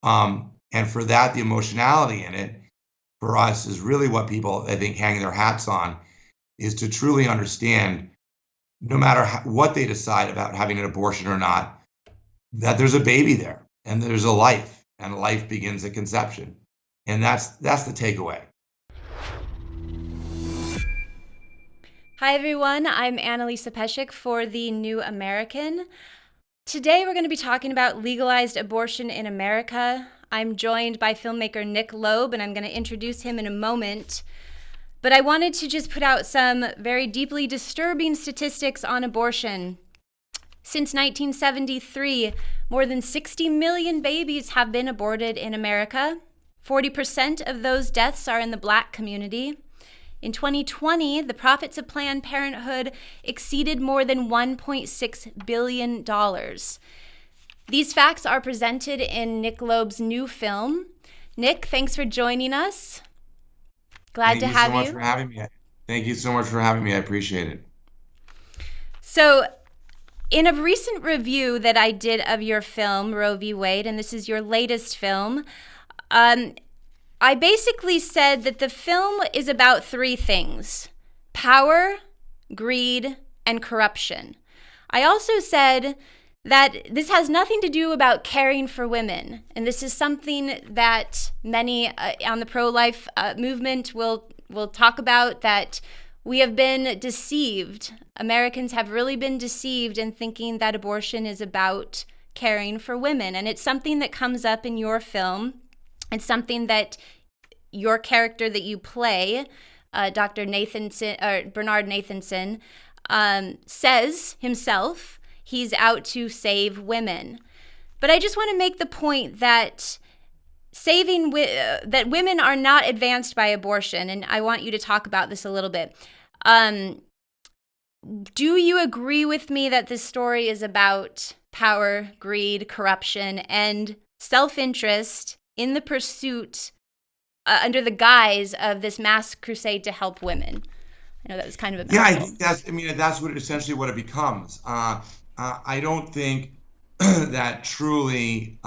And for that, the emotionality in it for us is really what people, I think, hang their hats on, is to truly understand, no matter what they decide about having an abortion or not, that there's a baby there and there's a life, and life begins at conception. And that's the takeaway. Hi, everyone. I'm Annalisa Peshik for The New American. Today, we're going to be talking about legalized abortion in America. I'm joined by filmmaker Nick Loeb, and I'm going to introduce him in a moment. But I wanted to just put out some very deeply disturbing statistics on abortion. Since 1973, more than 60 million babies have been aborted in America. 40% of those deaths are in the Black community. In 2020, the profits of Planned Parenthood exceeded more than $1.6 billion. These facts are presented in Nick Loeb's new film. Nick, thanks for joining us. Glad to have you. Thank you so much for having me. Thank you so much for having me. I appreciate it. So, in a recent review that I did of your film, Roe v. Wade, and this is your latest film, I basically said that the film is about three things: power, greed, and corruption. I also said that this has nothing to do about caring for women, and this is something that many on the pro-life movement will talk about, that we have been deceived. Americans have really been deceived in thinking that abortion is about caring for women, and it's something that comes up in your film. It's something that your character that you play, Dr. Nathanson, or Bernard Nathanson, says himself. He's out to save women. But I just want to make the point that that women are not advanced by abortion, and I want you to talk about this a little bit. Do you agree with me that this story is about power, greed, corruption, and self-interest in the pursuit under the guise of this mass crusade to help women? I know that was kind of a mouthful. Yeah, I think that's essentially what it becomes. I don't think that truly,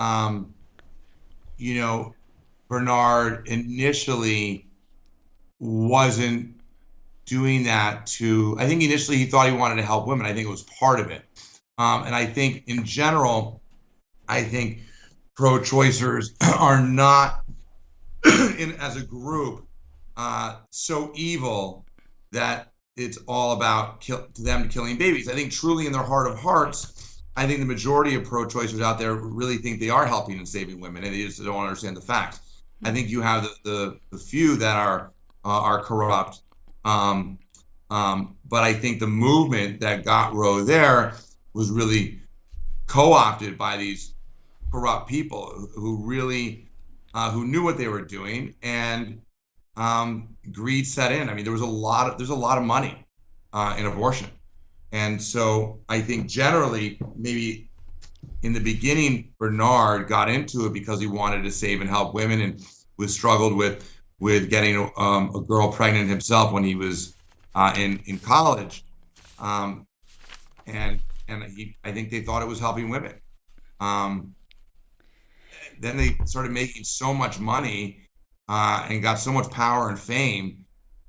Bernard initially wasn't doing that I think initially he thought he wanted to help women. I think it was part of it. And I think in general, I think pro-choicers are not, as a group, so evil that it's all about them killing babies. I think truly in their heart of hearts, I think the majority of pro-choicers out there really think they are helping and saving women, and they just don't understand the facts. I think you have the few that are corrupt, but I think the movement that got Roe there was really co-opted by these corrupt people who really who knew what they were doing, and greed set in. I mean, there's a lot of money in abortion, and so I think generally, maybe in the beginning, Bernard got into it because he wanted to save and help women, and was struggled with getting a girl pregnant himself when he was in college, and I think they thought it was helping women. Then they started making so much money and got so much power and fame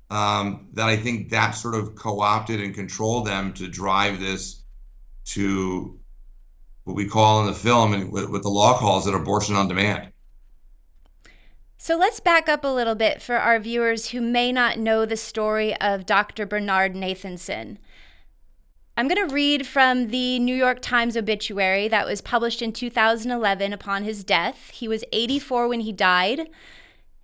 that I think that sort of co-opted and controlled them to drive this to what we call in the film, and what the law calls it, abortion on demand. So let's back up a little bit for our viewers who may not know the story of Dr. Bernard Nathanson. I'm going to read from the New York Times obituary that was published in 2011 upon his death. He was 84 when he died.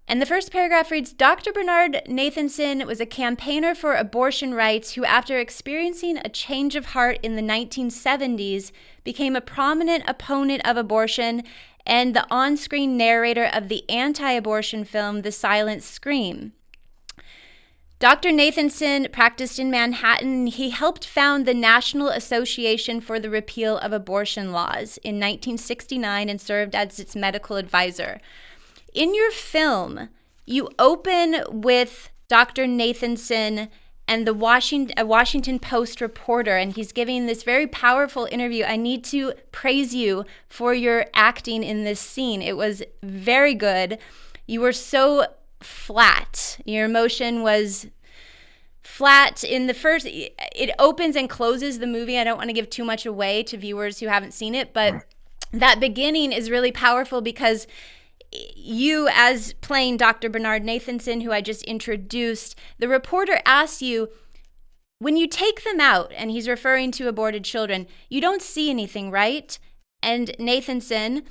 And the first paragraph reads, Dr. Bernard Nathanson was a campaigner for abortion rights who, after experiencing a change of heart in the 1970s, became a prominent opponent of abortion and the on-screen narrator of the anti-abortion film The Silent Scream. Dr. Nathanson practiced in Manhattan. He helped found the National Association for the Repeal of Abortion Laws in 1969 and served as its medical advisor. In your film, you open with Dr. Nathanson and a Washington Post reporter, and he's giving this very powerful interview. I need to praise you for your acting in this scene. It was very good. You were so flat. Your emotion was flat in the first. It opens and closes the movie. I don't want to give too much away to viewers who haven't seen it, but that beginning is really powerful because you, as playing Dr. Bernard Nathanson, who I just introduced, the reporter asks you, when you take them out, and he's referring to aborted children, you don't see anything, right? And Nathanson,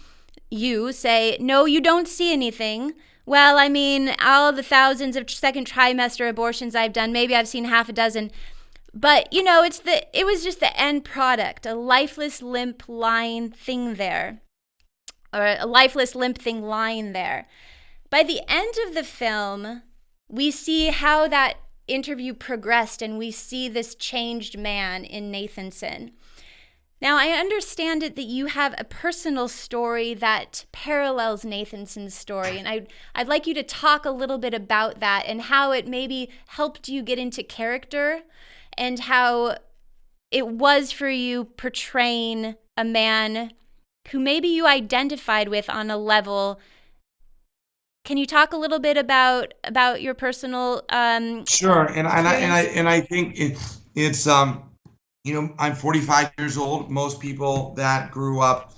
you say, no, you don't see anything. Well, I mean, all the thousands of second trimester abortions I've done, maybe I've seen half a dozen. But, you know, it was just the end product, a lifeless, limp, lying thing there. Or a lifeless, limp thing lying there. By the end of the film, we see how that interview progressed, and we see this changed man in Nathanson. Now, I understand it that you have a personal story that parallels Nathanson's story, and I'd like you to talk a little bit about that and how it maybe helped you get into character and how it was for you portraying a man who maybe you identified with on a level. Can you talk a little bit about your personal Sure, and I think it's you know, I'm 45 years old. Most people that grew up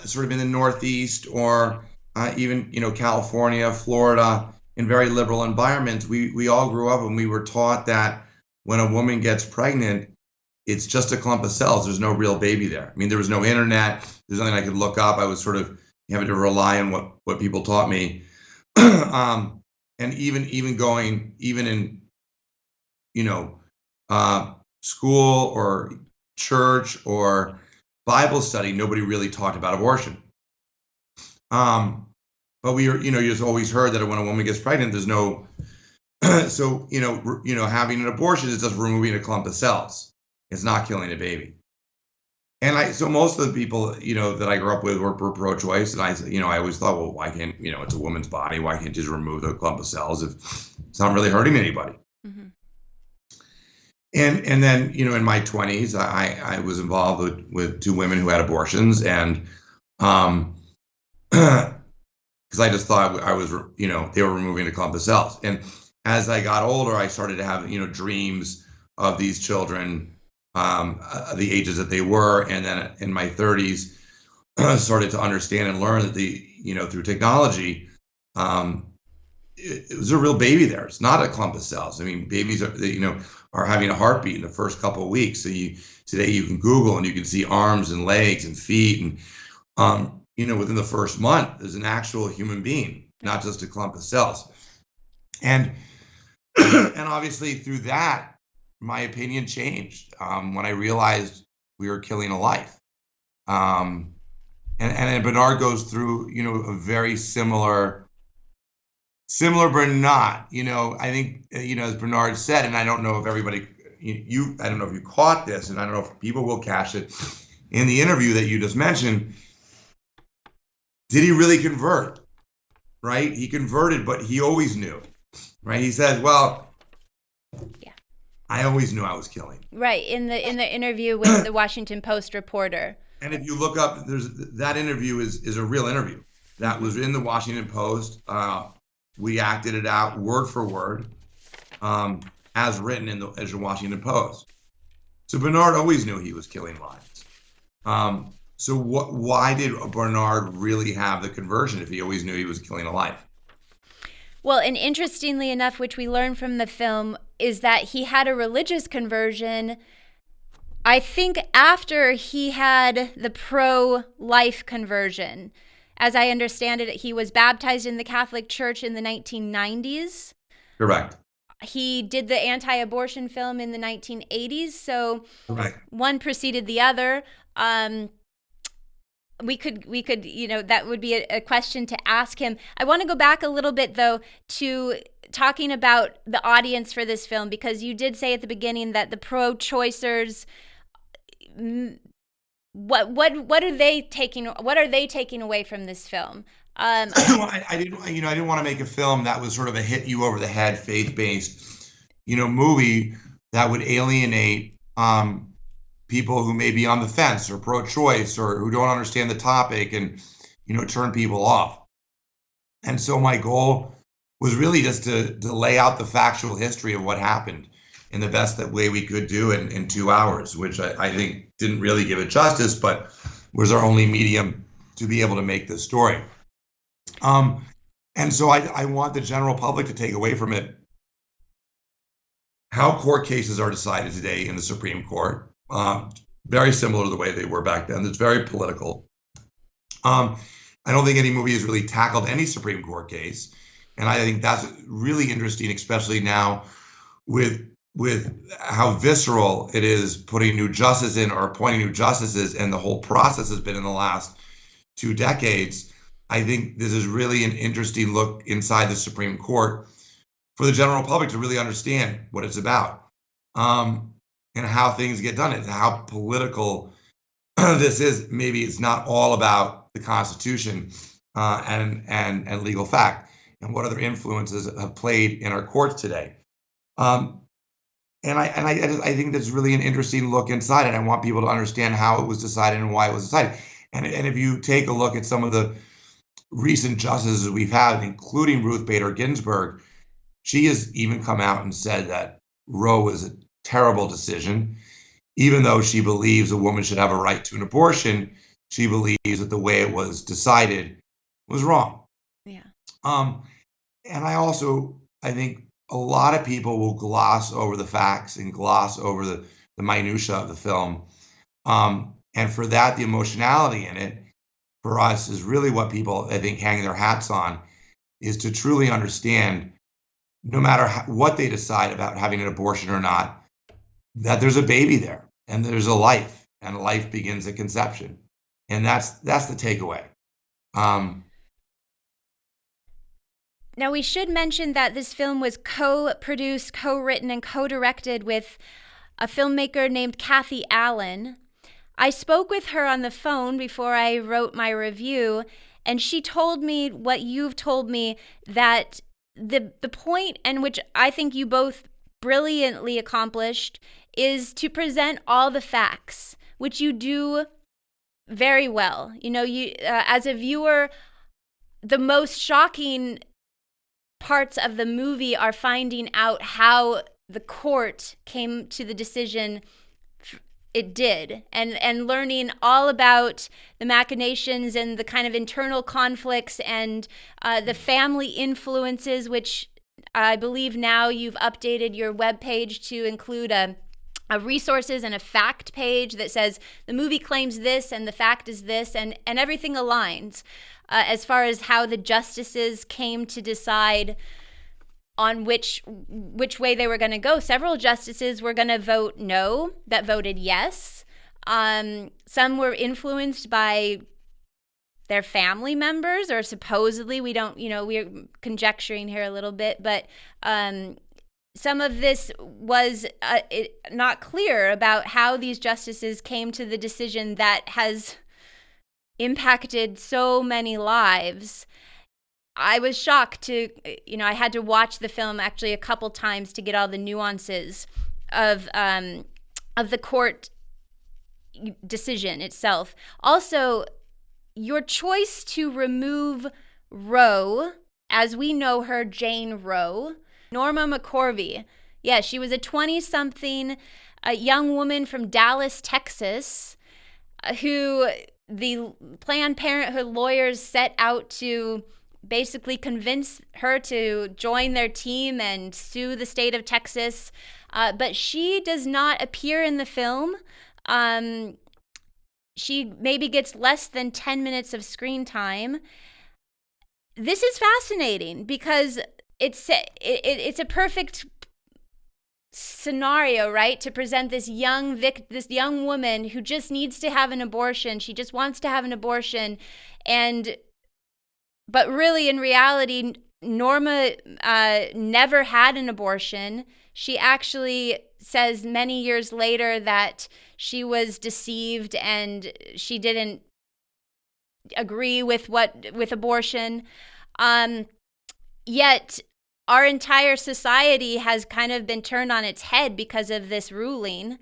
sort of in the Northeast or even, you know, California, Florida, in very liberal environments, we all grew up and we were taught that when a woman gets pregnant, it's just a clump of cells. There's no real baby there. I mean, there was no internet. There's nothing I could look up. I was sort of having to rely on what people taught me. And even going, even in, you know, school or church or Bible study, nobody really talked about abortion. But we are, you know, you just always heard that when a woman gets pregnant, there's no, so, you know, having an abortion is just removing a clump of cells. It's not killing a baby. And so most of the people, you know, that I grew up with were pro-choice. And I always thought, well, why can't, you know, it's a woman's body. Why can't you just remove the clump of cells if it's not really hurting anybody? Mm-hmm. And then, you know, in my 20s, I was involved with two women who had abortions, and because I just thought I was, you know, they were removing a clump of cells. And as I got older, I started to have, you know, dreams of these children, the ages that they were, and then in my 30s, started to understand and learn that you know, through technology, it was a real baby there. It's not a clump of cells. I mean, babies are having a heartbeat in the first couple of weeks. So today you can Google and you can see arms and legs and feet, and you know, within the first month, there's an actual human being, not just a clump of cells. And and obviously through that, my opinion changed when I realized we were killing a life. And Bernard goes through, you know, a very similar but not, you know, I think, you know, as Bernard said, and I don't know if everybody, I don't know if you caught this, and I don't know if people will catch it in the interview that you just mentioned. Did he really convert? Right? He converted, but he always knew, right? He said, well, yeah, I always knew I was killing. Right. In the interview with the Washington Post reporter. And if you look up, that interview is a real interview that was in the Washington Post. We acted it out word for word, as written as the Washington Post. So Bernard always knew he was killing lives. So why did Bernard really have the conversion if he always knew he was killing a life? Well, and interestingly enough, which we learn from the film, is that he had a religious conversion, I think, after he had the pro-life conversion. As I understand it, he was baptized in the Catholic Church in the 1990s. Correct. He did the anti-abortion film in the 1980s, so correct. One preceded the other. We could, you know, that would be a question to ask him. I want to go back a little bit, though, to talking about the audience for this film, because you did say at the beginning that the pro-choicers, what are they taking away from this film? I didn't want to make a film that was sort of a hit you over the head, faith-based, you know, movie. that would alienate people who may be on the fence or pro-choice or who don't understand the topic, and turn people off. And so my goal was really just to lay out the factual history of what happened in the best way we could do in 2 hours, which I think didn't really give it justice, but was our only medium to be able to make this story. And so I want the general public to take away from it how court cases are decided today in the Supreme Court. Very similar to the way they were back then. It's very political. I don't think any movie has really tackled any Supreme Court case, and I think that's really interesting, especially now with how visceral it is putting new justices in or appointing new justices, and the whole process has been in the last 2 decades. I think this is really an interesting look inside the Supreme Court for the general public to really understand what it's about, and how things get done, and how political this is. Maybe it's not all about the Constitution and legal fact, and what other influences have played in our courts today. And I think that's really an interesting look inside, and I want people to understand how it was decided and why it was decided. And if you take a look at some of the recent justices we've had, including Ruth Bader Ginsburg, she has even come out and said that Roe was a terrible decision. Even though she believes a woman should have a right to an abortion, she believes that the way it was decided was wrong. Yeah. And I think a lot of people will gloss over the facts and gloss over the minutia of the film. And for that, the emotionality in it, for us, is really what people, I think, hang their hats on, is to truly understand, no matter what they decide about having an abortion or not, that there's a baby there, and there's a life, and life begins at conception. And that's the takeaway. Now, we should mention that this film was co-produced, co-written, and co-directed with a filmmaker named Kathy Allen. I spoke with her on the phone before I wrote my review, and she told me what you've told me, that the point, and which I think you both brilliantly accomplished, is to present all the facts, which you do very well. You as a viewer, the most shocking parts of the movie are finding out how the court came to the decision it did, and learning all about the machinations and the kind of internal conflicts and the family influences, which I believe now you've updated your webpage to include a resources and a fact page that says the movie claims this and the fact is this, and everything aligns as far as how the justices came to decide on which way they were going to go. Several justices were going to vote no, that voted yes. Some were influenced by their family members, or supposedly, we're conjecturing here a little bit, but some of this was not clear about how these justices came to the decision that has impacted so many lives. I was shocked I had to watch the film actually a couple times to get all the nuances of the court decision itself. Also, your choice to remove Roe, as we know her, Jane Roe, Norma McCorvey. Yeah, she was a 20-something, a young woman from Dallas, Texas, who the Planned Parenthood lawyers set out to basically convince her to join their team and sue the state of Texas. But she does not appear in the film. She maybe gets less than 10 minutes of screen time. This is fascinating because it's a perfect scenario, right, to present this young woman who just needs to have an abortion. She just wants to have an abortion, but really, in reality, Norma never had an abortion. She actually says many years later that she was deceived and she didn't agree with abortion. Yet our entire society has kind of been turned on its head because of this ruling,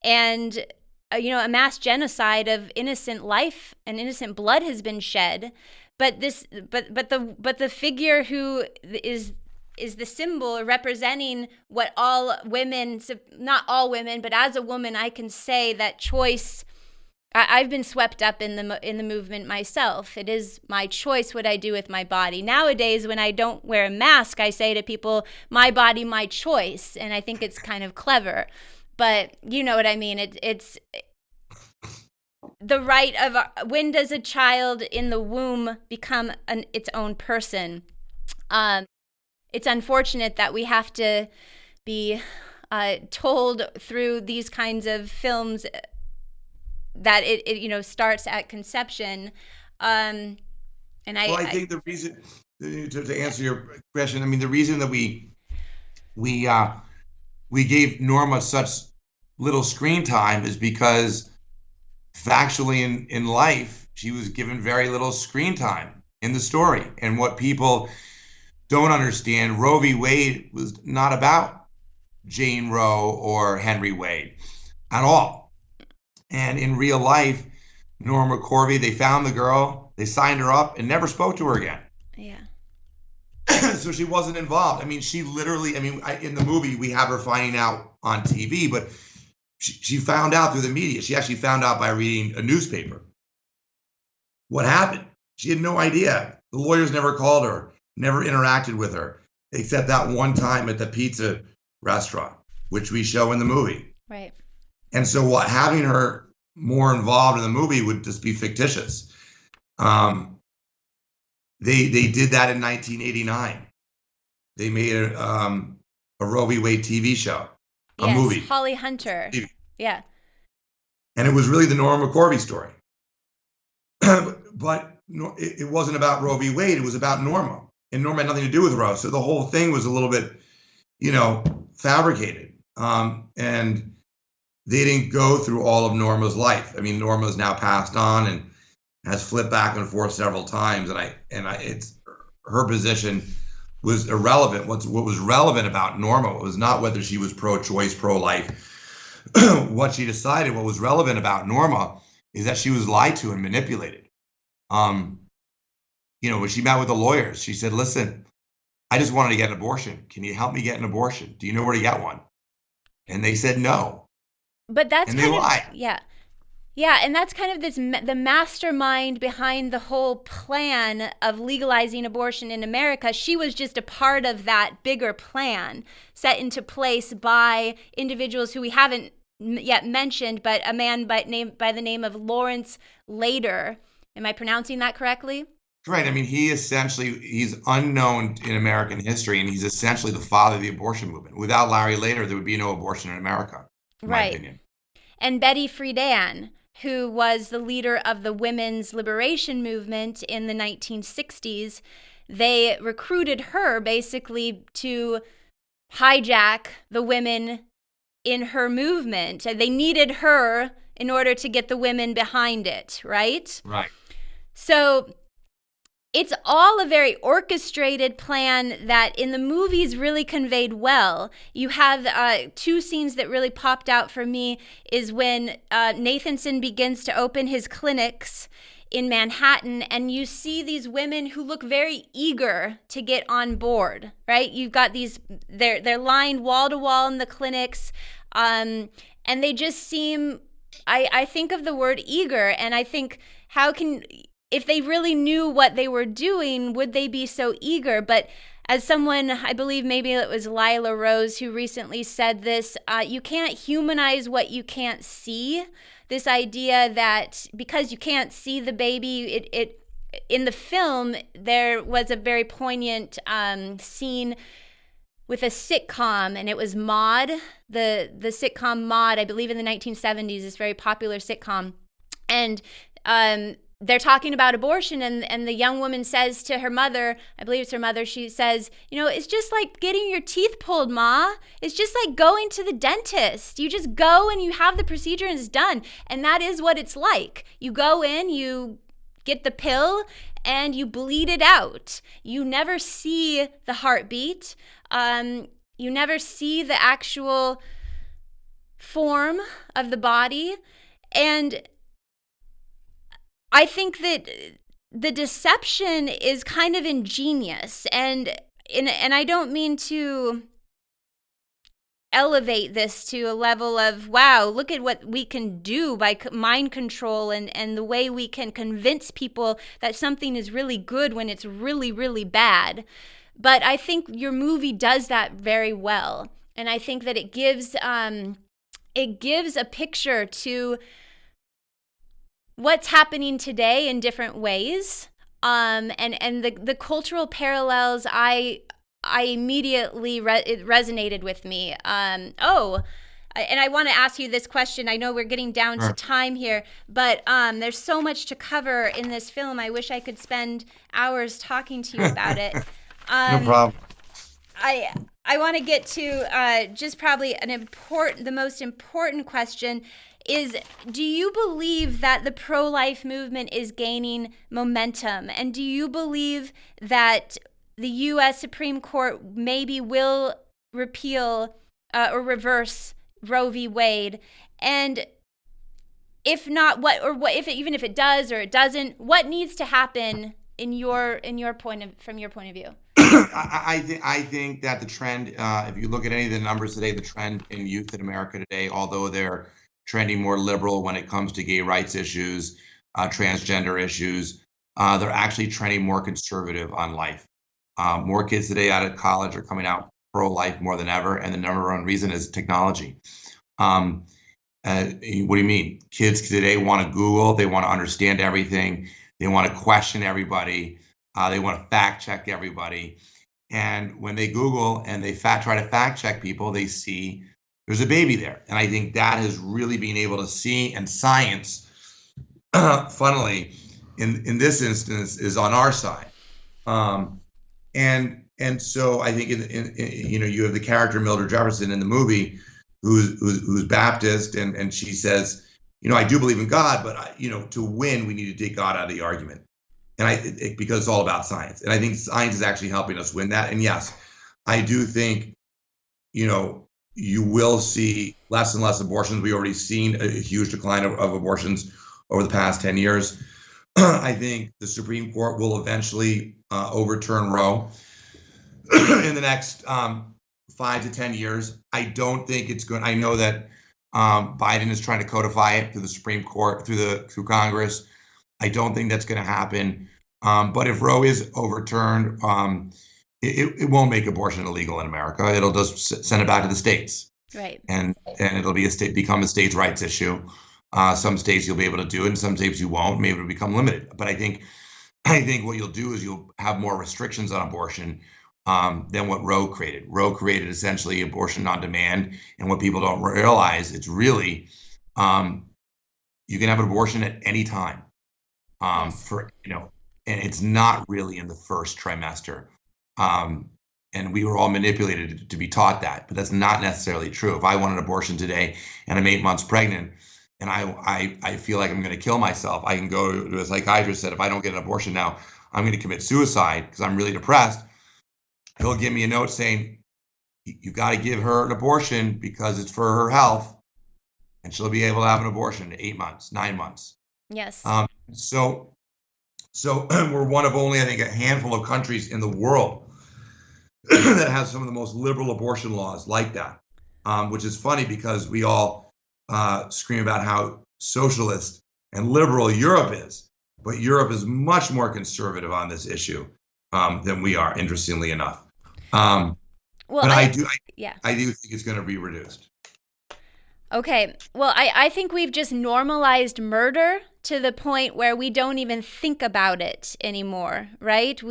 and a mass genocide of innocent life and innocent blood has been shed. But the figure who is the symbol representing what all women, not all women, but as a woman, I can say that choice. I've been swept up in the movement myself. It is my choice what I do with my body. Nowadays, when I don't wear a mask, I say to people, my body, my choice. And I think it's kind of clever. But you know what I mean? It's the right of, when does a child in the womb become its own person? It's unfortunate that we have to be told through these kinds of films that it starts at conception. I think the reason, to answer your question, I mean, the reason that we gave Norma such little screen time is because factually in life, she was given very little screen time in the story. And what people don't understand, Roe v. Wade was not about Jane Roe or Henry Wade at all. And in real life, Norma Corby, they found the girl, they signed her up and never spoke to her again. Yeah. So she wasn't involved. I mean, she literally, in the movie, we have her finding out on TV, but she found out through the media. She actually found out by reading a newspaper. What happened? She had no idea. The lawyers never called her, never interacted with her, except that one time at the pizza restaurant, which we show in the movie. Right. And so having her more involved in the movie would just be fictitious. They did that in 1989. They made a Roe v. Wade TV show, a movie. Holly Hunter. TV. Yeah. And it was really the Norma Corby story. But it wasn't about Roe v. Wade. It was about Norma. And Norma had nothing to do with Roe. So the whole thing was a little bit, fabricated. And they didn't go through all of Norma's life. I mean, Norma's now passed on and has flipped back and forth several times. And it's her position was irrelevant. What was relevant about Norma was not whether she was pro-choice, pro-life. What she decided, what was relevant about Norma is that she was lied to and manipulated. When she met with the lawyers, she said, listen, I just wanted to get an abortion. Can you help me get an abortion? Do you know where to get one? And they said no. But that's and they lied. Yeah, and that's kind of the mastermind behind the whole plan of legalizing abortion in America. She was just a part of that bigger plan set into place by individuals who we haven't yet mentioned, but a man by the name of Lawrence Lader. Am I pronouncing that correctly? Right. I mean, he's unknown in American history, and he's essentially the father of the abortion movement. Without Larry Lader, there would be no abortion in America, in my opinion. And Betty Friedan, who was the leader of the women's liberation movement in the 1960s, they recruited her basically to hijack the women in her movement. They needed her in order to get the women behind it, right? Right. So it's all a very orchestrated plan that in the movies really conveyed well. You have two scenes that really popped out for me is when Nathanson begins to open his clinics in Manhattan, and you see these women who look very eager to get on board, right? You've got they're lined wall to wall in the clinics, and they just seem, I think of the word eager, and I think, if they really knew what they were doing, would they be so eager? But as someone, I believe maybe it was Lila Rose who recently said this, you can't humanize what you can't see. This idea that because you can't see the baby, in the film, there was a very poignant scene with a sitcom, and it was Maude, the sitcom Maude, I believe in the 1970s, this very popular sitcom. And they're talking about abortion, and the young woman says to her mother, I believe it's her mother, she says, it's just like getting your teeth pulled, Ma. It's just like going to the dentist. You just go and you have the procedure and it's done. And that is what it's like. You go in, you get the pill, and you bleed it out. You never see the heartbeat. You never see the actual form of the body. And I think that the deception is kind of ingenious, and I don't mean to elevate this to a level of, wow, look at what we can do by mind control and the way we can convince people that something is really good when it's really, really bad. But I think your movie does that very well. And I think that it gives a picture to what's happening today in different ways. And the cultural parallels, I immediately it resonated with me. And I want to ask you this question. I know we're getting down to time here, but there's so much to cover in this film. I wish I could spend hours talking to you about it. No problem. I want to get to just probably the most important question is, do you believe that the pro-life movement is gaining momentum? And do you believe that the U.S. Supreme Court maybe will repeal or reverse Roe v. Wade? And if not, even if it does or it doesn't, what needs to happen from your point of view? I think that the trend, if you look at any of the numbers today, the trend in youth in America today, although they're trending more liberal when it comes to gay rights issues, transgender issues, they're actually trending more conservative on life. More kids today out of college are coming out pro-life more than ever, and the number one reason is technology. What do you mean? Kids today want to Google, they want to understand everything, they want to question everybody, they want to fact check everybody. And when they Google and they try to fact check people, they see there's a baby there. And I think that has really been able to see, and science, funnily, in this instance, is on our side. And so I think you have the character Mildred Jefferson in the movie, who's Baptist, and she says, I do believe in God, but to win we need to take God out of the argument, and because it's all about science, and I think science is actually helping us win that. And yes, I do think you will see less and less abortions. We've already seen a huge decline of abortions over the past 10 years. I think the Supreme Court will eventually overturn Roe in the next 5 to 10 years. I don't think it's going. I know that Biden is trying to codify it through the Supreme Court, through Congress. I don't think that's going to happen. But if Roe is overturned, it won't make abortion illegal in America. It'll just send it back to the states, right? And it'll become a states' rights issue. Some states you'll be able to do it, and some states you won't. Maybe it'll become limited. But I think what you'll do is you'll have more restrictions on abortion than what Roe created. Roe created essentially abortion on demand, and what people don't realize, it's really you can have an abortion at any time. Yes. And it's not really in the first trimester. And we were all manipulated to be taught that, but that's not necessarily true. If I want an abortion today and I'm 8 months pregnant and I feel like I'm going to kill myself, I can go to a psychiatrist and said, if I don't get an abortion now, I'm going to commit suicide because I'm really depressed. He'll give me a note saying, you got to give her an abortion because it's for her health, and she'll be able to have an abortion in 8 months, 9 months. Yes. So we're one of only, I think, a handful of countries in the world that has some of the most liberal abortion laws like that, which is funny because we all scream about how socialist and liberal Europe is, but Europe is much more conservative on this issue than we are, interestingly enough. But I do think it's going to be reduced. Okay. Well, I think we've just normalized murder to the point where we don't even think about it anymore, right?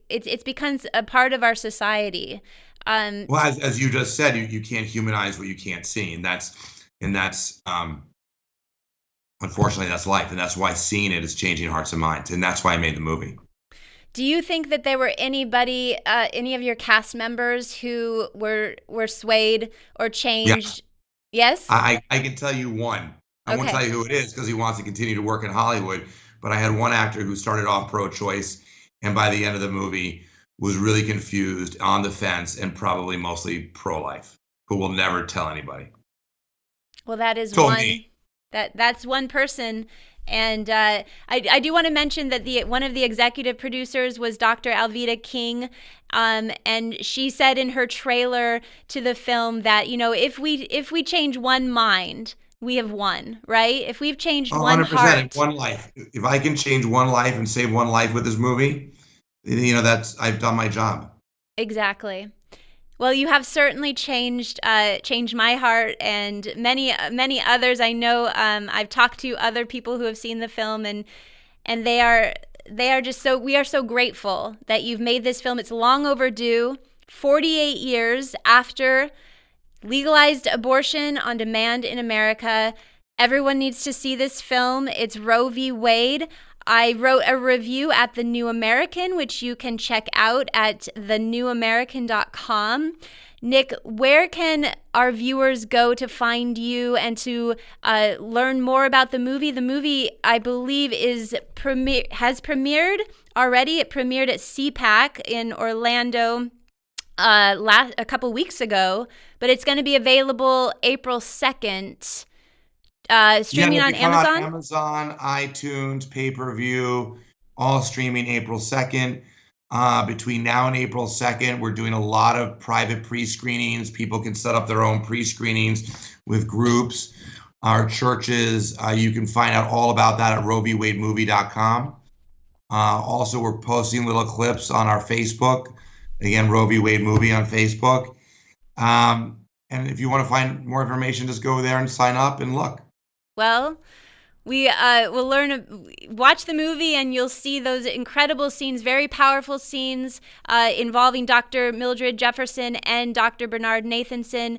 It's becomes a part of our society. Well, as you just said, you can't humanize what you can't see, and that's unfortunately that's life, and that's why seeing it is changing hearts and minds, and that's why I made the movie. Do you think that there were any of your cast members who were swayed or changed? Yeah. Yes? I can tell you one. I won't tell you who it is because he wants to continue to work in Hollywood. But I had one actor who started off pro-choice. and by the end of the movie was really confused, on the fence, and probably mostly pro-life, who will never tell anybody. Well, that is Told one. me. That's one person. And I do want to mention that one of the executive producers was Dr. Alveda King, and she said in her trailer to the film that, you know, if we change one mind, we have won, right? If we've changed one 100% in heart, one life. If I can change one life and save one life with this movie, you know, I've done my job. exactly. Well, you have certainly changed my heart and many others. I know I've talked to other people who have seen the film, and they are just so, we are so grateful that you've made this film. It's long overdue. 48 years after legalized abortion on demand in America. Everyone needs to see this film. It's Roe v. Wade. I wrote a review at The New American, which you can check out at thenewamerican.com. Nick, where can our viewers go to find you and to learn more about the movie? The movie, I believe, has premiered already. It premiered at CPAC in Orlando a couple weeks ago, but it's going to be available April 2nd. Streaming on Amazon? Amazon, iTunes, pay-per-view, all streaming April 2nd. Between now and April 2nd, we're doing a lot of private pre-screenings. People can set up their own pre-screenings with groups. Our churches, you can find out all about that at RoeVWadeMovie.com. Also, we're posting little clips on our Facebook. Again, Roe v. Wade Movie on Facebook. And if you want to find more information, just go there and sign up and look. Well, we will watch the movie, and you'll see those incredible scenes, very powerful scenes involving Dr. Mildred Jefferson and Dr. Bernard Nathanson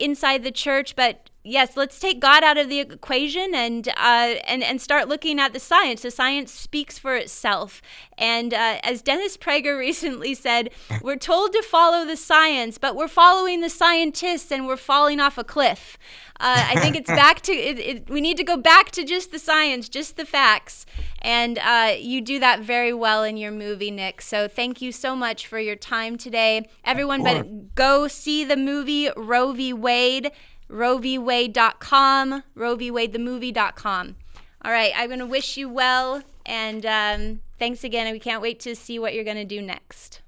inside the church. But yes, let's take God out of the equation and start looking at the science. The science speaks for itself. And as Dennis Prager recently said, we're told to follow the science, but we're following the scientists and we're falling off a cliff. I think it's back to we need to go back to just the science, just the facts. And you do that very well in your movie, Nick. So thank you so much for your time today. Everyone, but go see the movie Roe v. Wade. RoeVWade.com, RoeVWadeTheMovie.com. All right, I'm going to wish you well, and thanks again, and we can't wait to see what you're going to do next.